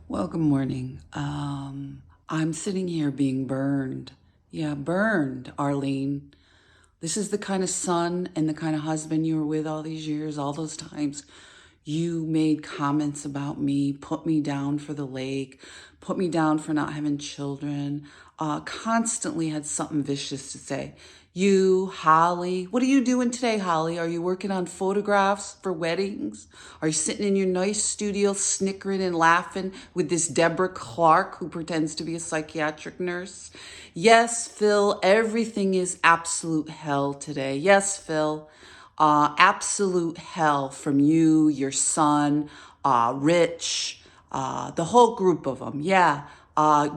Well, good morning. I'm sitting here being burned. Yeah, burned, Arlene. This is the kind of son and the kind of husband you were with all these years, all those times. You made comments about me, put me down for the lake, put me down for not having children, constantly had something vicious to say. You, Holly, what are you doing today, Holly? Are you working on photographs for weddings? Are you sitting in your nice studio snickering and laughing with this Deborah Clark who pretends to be a psychiatric nurse? Yes, Phil, everything is absolute hell today. Yes, Phil. Absolute hell from you, your son, Rich, the whole group of them. Yeah,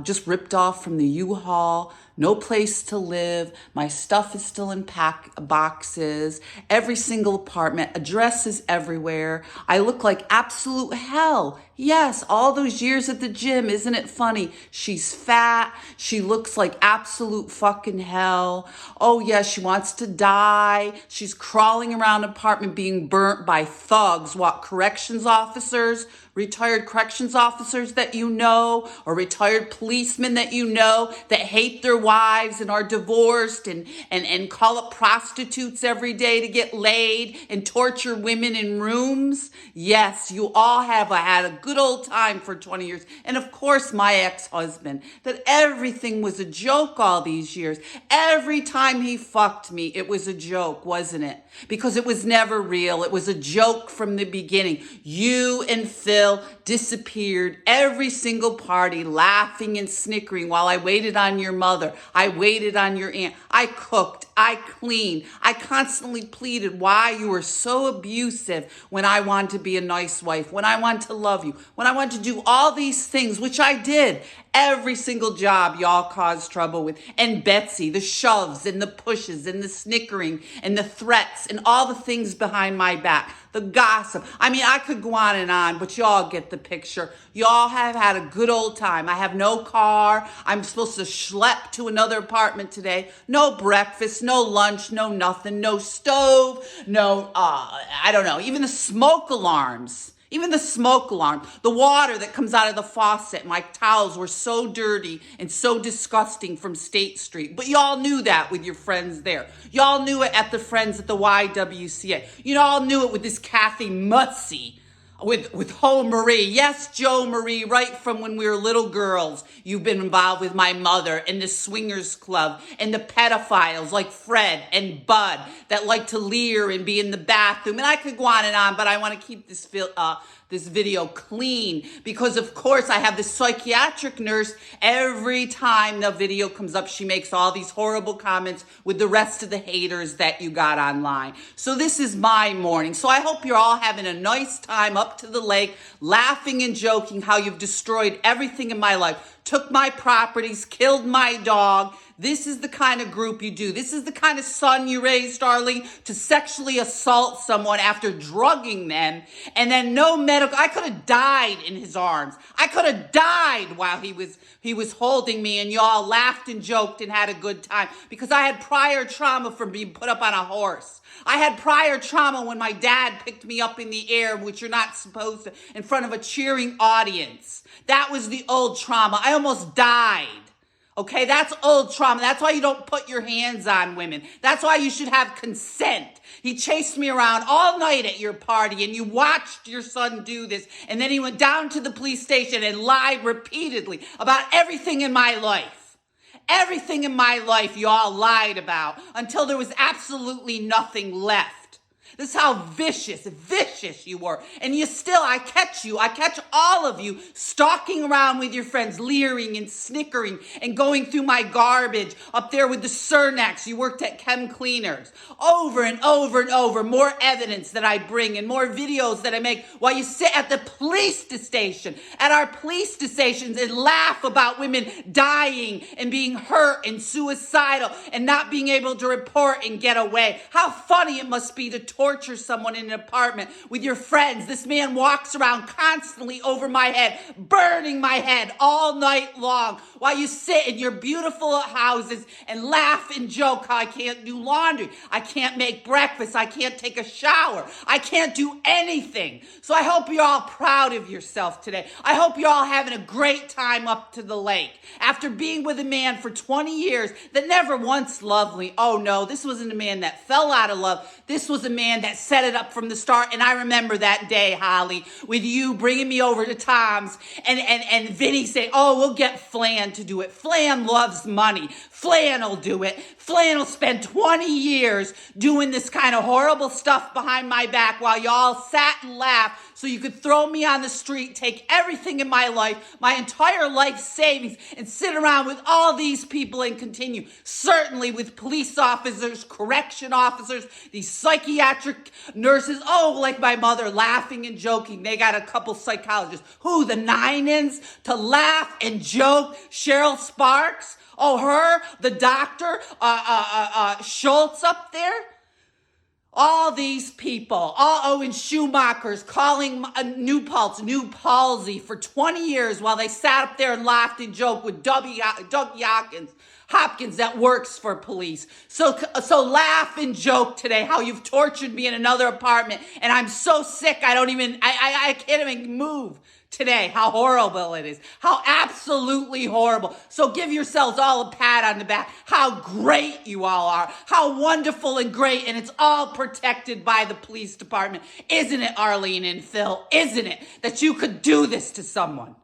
just ripped off from the U-Haul. No place to live. My stuff is still in pack boxes. Every single apartment, addresses everywhere. I look like absolute hell. Yes, all those years at the gym, isn't it funny? She's fat. She looks like absolute fucking hell. Oh yeah, she wants to die. She's crawling around an apartment being burnt by thugs. What, corrections officers? Retired corrections officers that you know, or retired policemen that you know that hate their wives and are divorced and call up prostitutes every day to get laid and torture women in rooms. Yes, you all have had a good old time for 20 years. And of course, my ex-husband, that everything was a joke all these years. Every time he fucked me, it was a joke, wasn't it? Because it was never real. It was a joke from the beginning. You and Phil disappeared every single party, laughing and snickering while I waited on your mother. I waited on your aunt. I cooked. I cleaned. I constantly pleaded why you were so abusive when I wanted to be a nice wife, when I wanted to love you, when I wanted to do all these things, which I did. Every single job y'all caused trouble with. And Betsy, the shoves and the pushes and the snickering and the threats and all the things behind my back. The gossip. I mean, I could go on, but y'all get the picture. Y'all have had a good old time. I have no car. I'm supposed to schlep to another apartment today. No breakfast, no lunch, no nothing, no stove, no, I don't know, even the smoke alarms. Even the smoke alarm, the water that comes out of the faucet, my towels were so dirty and so disgusting from State Street. But y'all knew that with your friends there. Y'all knew it at the friends at the YWCA. You all knew it with this Kathy Mutzy, with Ho Marie. Yes, Joe Marie, right from when we were little girls. You've been involved with my mother and the swingers club and the pedophiles like Fred and Bud that like to leer and be in the bathroom. And I could go on, but I want to keep this video clean because of course I have this psychiatric nurse. Every time the video comes up, she makes all these horrible comments with the rest of the haters that you got online. So this is my morning. So I hope you're all having a nice time up to the lake, laughing and joking how you've destroyed everything in my life, took my properties, killed my dog. This is the kind of group you do. This is the kind of son you raised, Darling, to sexually assault someone after drugging them. And then no medical, I could have died in his arms. I could have died while he was holding me, and y'all laughed and joked and had a good time because I had prior trauma from being put up on a horse. I had prior trauma when my dad picked me up in the air, which you're not supposed to, in front of a cheering audience. That was the old trauma. I almost died. Okay, that's old trauma. That's why you don't put your hands on women. That's why you should have consent. He chased me around all night at your party and you watched your son do this. And then he went down to the police station and lied repeatedly about everything in my life. Everything in my life you all lied about until there was absolutely nothing left. This is how vicious you were. And you still, I catch all of you stalking around with your friends, leering and snickering and going through my garbage up there with the Cernex. You worked at Chem Cleaners. Over and over and over, more evidence that I bring and more videos that I make while you sit at the police station, at our police stations and laugh about women dying and being hurt and suicidal and not being able to report and get away. How funny it must be to torture someone in an apartment with your friends. This man walks around constantly over my head, burning my head all night long while you sit in your beautiful houses and laugh and joke how I can't do laundry. I can't make breakfast. I can't take a shower. I can't do anything. So I hope you're all proud of yourself today. I hope you're all having a great time up to the lake. After being with a man for 20 years that never once loved me. Oh no, this wasn't a man that fell out of love. This was a man that set it up from the start. And I remember that day, Holly, with you bringing me over to Tom's and Vinny saying, oh, we'll get Flan to do it. Flan loves money. Flan will do it. Flan will spend 20 years doing this kind of horrible stuff behind my back while y'all sat and laughed so you could throw me on the street, take everything in my life, my entire life savings, and sit around with all these people and continue. Certainly with police officers, correction officers, these psychiatric nurses, oh, like my mother, laughing and joking. They got a couple psychologists. Who, the nine-ins? To laugh and joke? Cheryl Sparks? Oh, her? The doctor? Schultz up there? All these people, and Schumacher's calling New Palsy for 20 years while they sat up there and laughed and joked with Doug Hopkins that works for police. So laugh and joke today how you've tortured me in another apartment and I'm so sick I can't even move today. How horrible it is. How absolutely horrible. So give yourselves all a pat on the back. How great you all are. How wonderful and great, and it's all protected by the police department. Isn't it, Arlene and Phil? Isn't it that you could do this to someone?